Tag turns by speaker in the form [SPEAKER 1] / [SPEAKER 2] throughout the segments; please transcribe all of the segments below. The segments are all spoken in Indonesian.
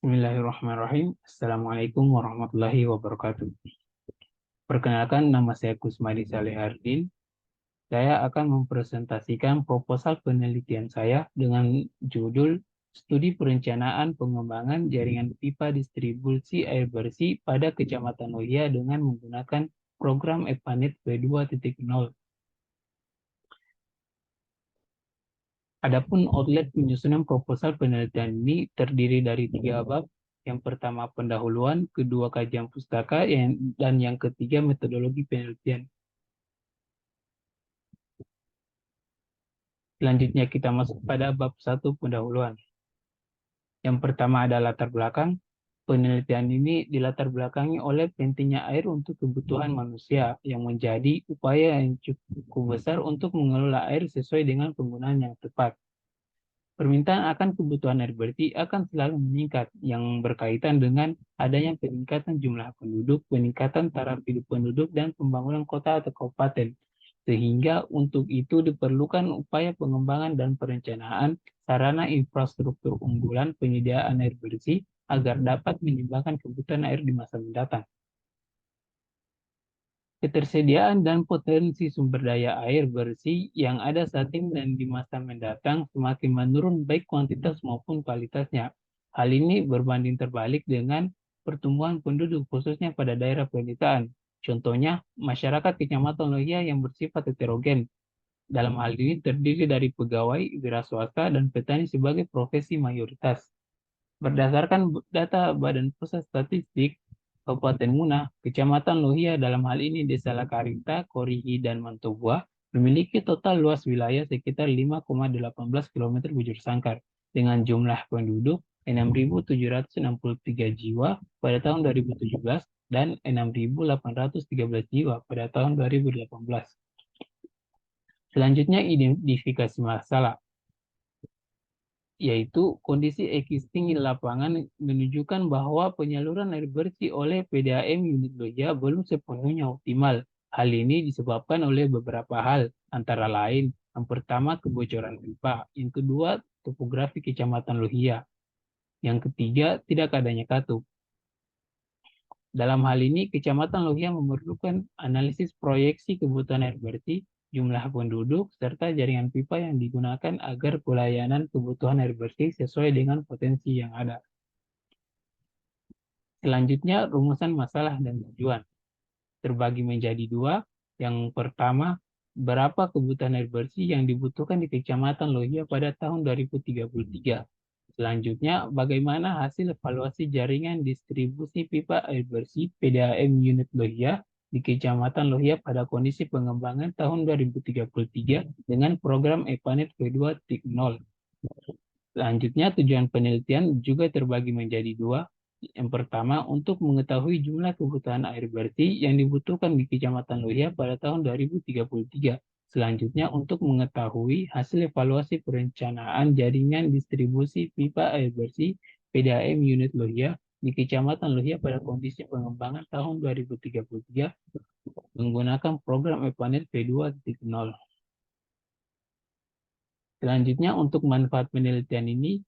[SPEAKER 1] Bismillahirrahmanirrahim. Assalamualaikum warahmatullahi wabarakatuh. Perkenalkan, nama saya Kusmadi Saleh Ardin. Saya akan mempresentasikan proposal penelitian saya dengan judul Studi Perencanaan Pengembangan Jaringan Pipa Distribusi Air Bersih pada Kecamatan Lohia dengan menggunakan program EPANIT V2.0. Adapun outlet penyusunan proposal penelitian ini terdiri dari 3 bab. Yang pertama pendahuluan, kedua kajian pustaka, dan yang ketiga metodologi penelitian. Selanjutnya kita masuk pada bab 1 pendahuluan. Yang pertama ada latar belakang. Penelitian ini dilatar belakangi oleh pentingnya air untuk kebutuhan manusia yang menjadi upaya yang cukup besar untuk mengelola air sesuai dengan penggunaan yang tepat. Permintaan akan kebutuhan air bersih akan selalu meningkat, yang berkaitan dengan adanya peningkatan jumlah penduduk, peningkatan taraf hidup penduduk, dan pembangunan kota atau kabupaten. Sehingga untuk itu diperlukan upaya pengembangan dan perencanaan sarana infrastruktur unggulan penyediaan air bersih agar dapat menyeimbangkan kebutuhan air di masa mendatang. Ketersediaan dan potensi sumber daya air bersih yang ada saat ini dan di masa mendatang semakin menurun baik kuantitas maupun kualitasnya. Hal ini berbanding terbalik dengan pertumbuhan penduduk khususnya pada daerah pedesaan. Contohnya, masyarakat Kecamatan Lohia yang bersifat heterogen. Dalam hal ini terdiri dari pegawai, wira swasta, dan petani sebagai profesi mayoritas. Berdasarkan data Badan Pusat Statistik, Kabupaten Muna, Kecamatan Lohia dalam hal ini Desa Lakarinta, Korihi, dan Mantobua memiliki total luas wilayah sekitar 5,18 km bujur sangkar dengan jumlah penduduk 6.763 jiwa pada tahun 2017 dan 6.813 jiwa pada tahun 2018. Selanjutnya identifikasi masalah, yaitu kondisi existing di lapangan menunjukkan bahwa penyaluran air bersih oleh PDAM unit Loja belum sepenuhnya optimal. Hal ini disebabkan oleh beberapa hal, antara lain, yang pertama kebocoran pipa, yang kedua topografi Kecamatan Lohia, yang ketiga tidak adanya katup. Dalam hal ini, Kecamatan Lohia memerlukan analisis proyeksi kebutuhan air bersih, jumlah penduduk, serta jaringan pipa yang digunakan agar pelayanan kebutuhan air bersih sesuai dengan potensi yang ada. Selanjutnya, rumusan masalah dan tujuan. Terbagi menjadi 2. Yang pertama, berapa kebutuhan air bersih yang dibutuhkan di Kecamatan Lohia pada tahun 2033. Selanjutnya, bagaimana hasil evaluasi jaringan distribusi pipa air bersih PDAM unit Lohia di Kecamatan Lohia pada kondisi pengembangan tahun 2033 dengan program EPANIT V2.0. Selanjutnya, tujuan penelitian juga terbagi menjadi 2. Yang pertama, untuk mengetahui jumlah kebutuhan air bersih yang dibutuhkan di Kecamatan Lohia pada tahun 2033. Selanjutnya, untuk mengetahui hasil evaluasi perencanaan jaringan distribusi pipa air bersih PDAM unit Lohia di Kecamatan Lohia pada kondisi pengembangan tahun 2033 menggunakan program EPANIT V2.0. Selanjutnya, untuk manfaat penelitian ini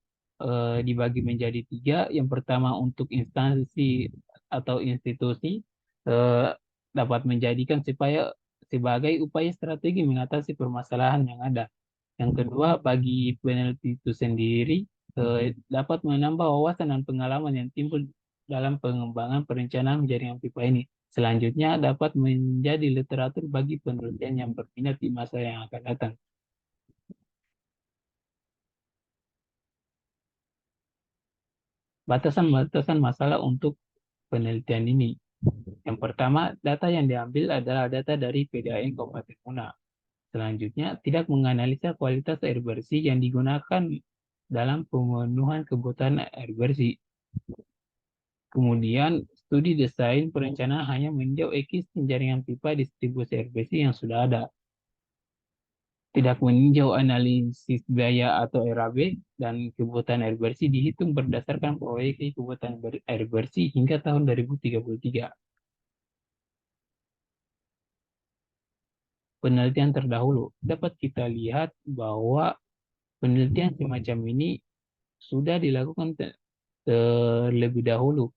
[SPEAKER 1] dibagi menjadi 3. Yang pertama, untuk instansi atau institusi eh, dapat menjadikan sebagai upaya strategi mengatasi permasalahan yang ada. Yang kedua, bagi peneliti itu sendiri dapat menambah wawasan dan pengalaman yang timbul dalam pengembangan perencanaan jaringan pipa ini. Selanjutnya, dapat menjadi literatur bagi penelitian yang berminat di masa yang akan datang. Batasan-batasan masalah untuk penelitian ini. Yang pertama, data yang diambil adalah data dari PDAM Kabupaten Muna. Selanjutnya, tidak menganalisa kualitas air bersih yang digunakan dalam pemenuhan kebutuhan air bersih. Kemudian, studi desain perencanaan hanya meninjau existing jaringan pipa distribusi air bersih yang sudah ada. Tidak meninjau analisis biaya atau RAB, dan kebutuhan air bersih dihitung berdasarkan proyeksi kebutuhan air bersih hingga tahun 2033. Penelitian terdahulu dapat kita lihat bahwa penelitian semacam ini sudah dilakukan terlebih dahulu,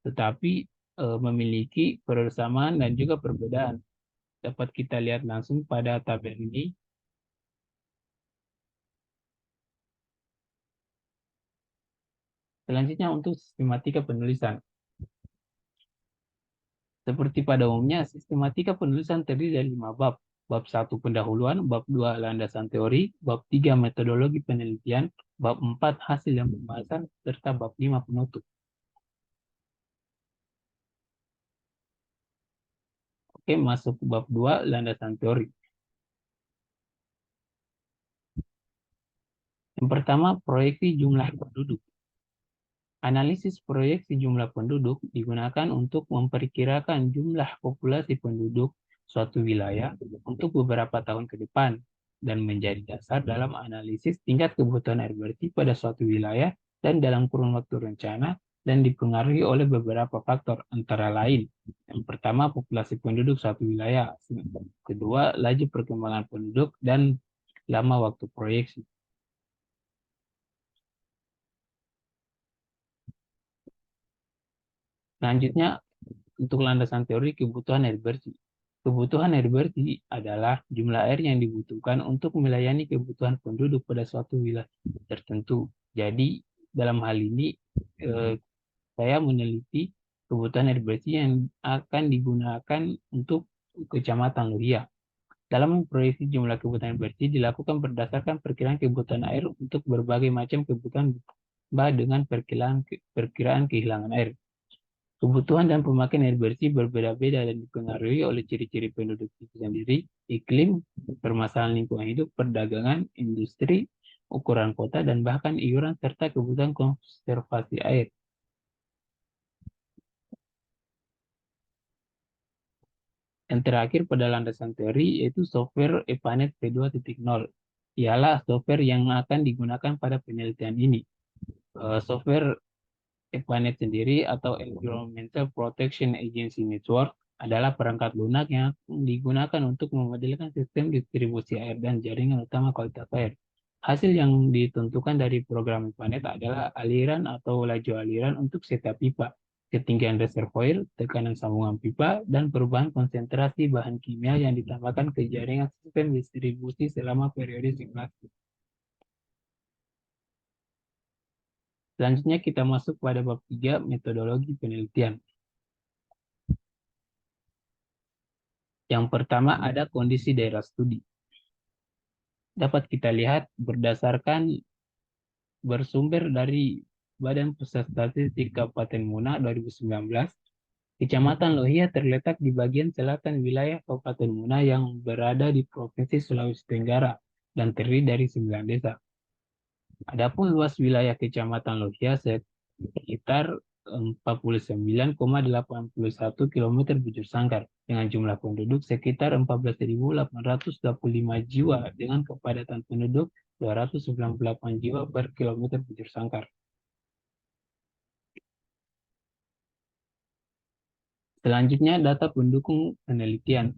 [SPEAKER 1] tetapi memiliki persamaan dan juga perbedaan. Dapat kita lihat langsung pada tabel ini. Selanjutnya untuk sistematika penulisan. Seperti pada umumnya, sistematika penulisan terdiri dari 5 bab. Bab 1 pendahuluan, bab 2 landasan teori, bab 3 metodologi penelitian, bab 4 hasil dan pembahasan, serta bab 5 penutup. Oke, masuk bab 2 landasan teori. Yang pertama, proyeksi jumlah penduduk. Analisis proyeksi jumlah penduduk digunakan untuk memperkirakan jumlah populasi penduduk suatu wilayah untuk beberapa tahun ke depan dan menjadi dasar dalam analisis tingkat kebutuhan air bersih pada suatu wilayah dan dalam kurun waktu rencana dan dipengaruhi oleh beberapa faktor antara lain. Yang pertama, populasi penduduk suatu wilayah. Kedua, laju perkembangan penduduk dan lama waktu proyeksi. Selanjutnya, untuk landasan teori kebutuhan air bersih. Kebutuhan air bersih adalah jumlah air yang dibutuhkan untuk melayani kebutuhan penduduk pada suatu wilayah tertentu. Jadi, dalam hal ini, saya meneliti kebutuhan air bersih yang akan digunakan untuk Kecamatan Luhia. Dalam memproyeksi jumlah kebutuhan air bersih dilakukan berdasarkan perkiraan kebutuhan air untuk berbagai macam kebutuhan dengan perkiraan kehilangan air. Kebutuhan dan pemakaian air bersih berbeda-beda dan dipengaruhi oleh ciri-ciri penduduk itu sendiri, iklim, permasalahan lingkungan hidup, perdagangan, industri, ukuran kota, dan bahkan iuran serta kebutuhan konservasi air. Yang terakhir pada landasan teori yaitu software EPANET V2.0. Ialah software yang akan digunakan pada penelitian ini. Software EPANET sendiri atau Environmental Protection Agency Network adalah perangkat lunak yang digunakan untuk memodelkan sistem distribusi air dan jaringan utama kualitas air. Hasil yang ditentukan dari program EPANET adalah aliran atau laju aliran untuk setiap pipa, ketinggian reservoir, tekanan sambungan pipa, dan perubahan konsentrasi bahan kimia yang ditambahkan ke jaringan sistem distribusi selama periode simulasi. Selanjutnya kita masuk pada bab 3, metodologi penelitian. Yang pertama ada kondisi daerah studi. Dapat kita lihat berdasarkan bersumber dari Badan Pusat Statistik Kabupaten Muna 2019, Kecamatan Lohia terletak di bagian selatan wilayah Kabupaten Muna yang berada di Provinsi Sulawesi Tenggara dan terdiri dari 9 desa. Adapun luas wilayah Kecamatan Lohia sekitar 49,81 km bujur sangkar dengan jumlah penduduk sekitar 14.825 jiwa dengan kepadatan penduduk 298 jiwa per kilometer bujur sangkar. Selanjutnya data pendukung penelitian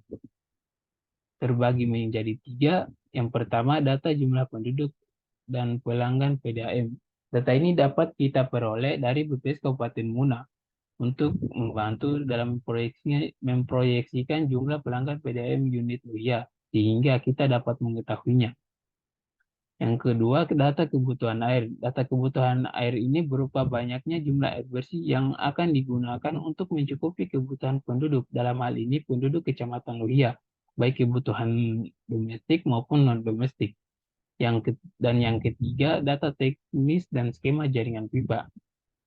[SPEAKER 1] terbagi menjadi 3. Yang pertama data jumlah penduduk dan pelanggan PDAM. Data ini dapat kita peroleh dari BPS Kabupaten Muna untuk membantu dalam memproyeksikan jumlah pelanggan PDAM unit Luhia, sehingga kita dapat mengetahuinya. Yang kedua, data kebutuhan air. Data kebutuhan air ini berupa banyaknya jumlah air bersih yang akan digunakan untuk mencukupi kebutuhan penduduk. Dalam hal ini penduduk Kecamatan Luhia, baik kebutuhan domestik maupun non-domestik. Dan yang ketiga, data teknis dan skema jaringan pipa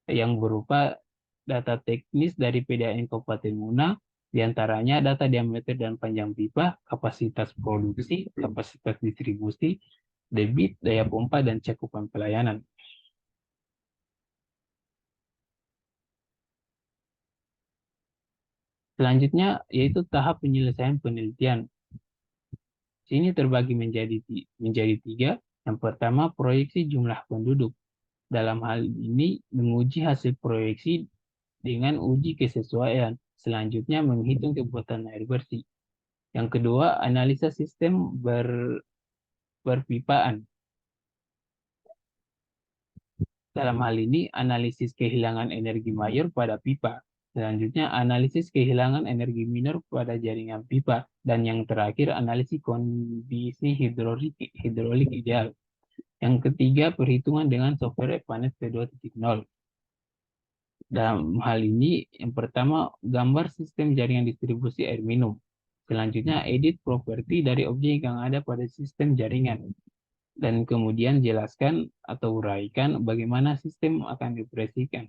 [SPEAKER 1] yang berupa data teknis dari PDAM Kabupaten Muna, diantaranya data diameter dan panjang pipa, kapasitas produksi, kapasitas distribusi, debit, daya pompa, dan cakupan pelayanan. Selanjutnya yaitu tahap penyelesaian penelitian. Sini terbagi menjadi 3. Yang pertama, proyeksi jumlah penduduk. Dalam hal ini menguji hasil proyeksi dengan uji kesesuaian. Selanjutnya menghitung kebutuhan air bersih. Yang kedua, analisa sistem perpipaan. Dalam hal ini, analisis kehilangan energi mayor pada pipa. Selanjutnya, analisis kehilangan energi minor pada jaringan pipa. Dan yang terakhir, analisis kondisi hidrolik ideal. Yang ketiga, perhitungan dengan software Evanes V2.0. Dalam hal ini, yang pertama, gambar sistem jaringan distribusi air minum. Selanjutnya, edit properti dari objek yang ada pada sistem jaringan. Dan kemudian jelaskan atau uraikan bagaimana sistem akan dioperasikan.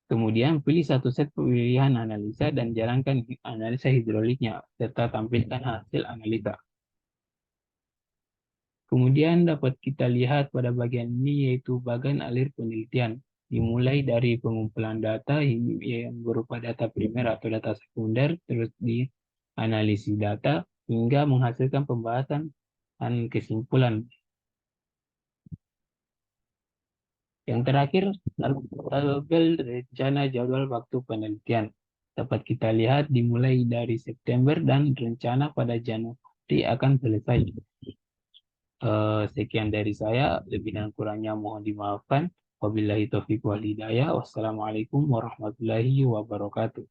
[SPEAKER 1] Kemudian pilih satu set pilihan analisa dan jalankan analisa hidroliknya, serta tampilkan hasil analisa. Kemudian dapat kita lihat pada bagian ini yaitu bagian alir penelitian. Dimulai dari pengumpulan data yang berupa data primer atau data sekunder, terus dianalisis data, hingga menghasilkan pembahasan dan kesimpulan. Yang terakhir, tabel rencana jadwal waktu penelitian. Dapat kita lihat dimulai dari September dan rencana pada Januari akan selesai. Sekian dari saya, lebih dan kurangnya mohon dimaafkan. Wabillahi taufiq wal hidayah. Wassalamualaikum warahmatullahi wabarakatuh.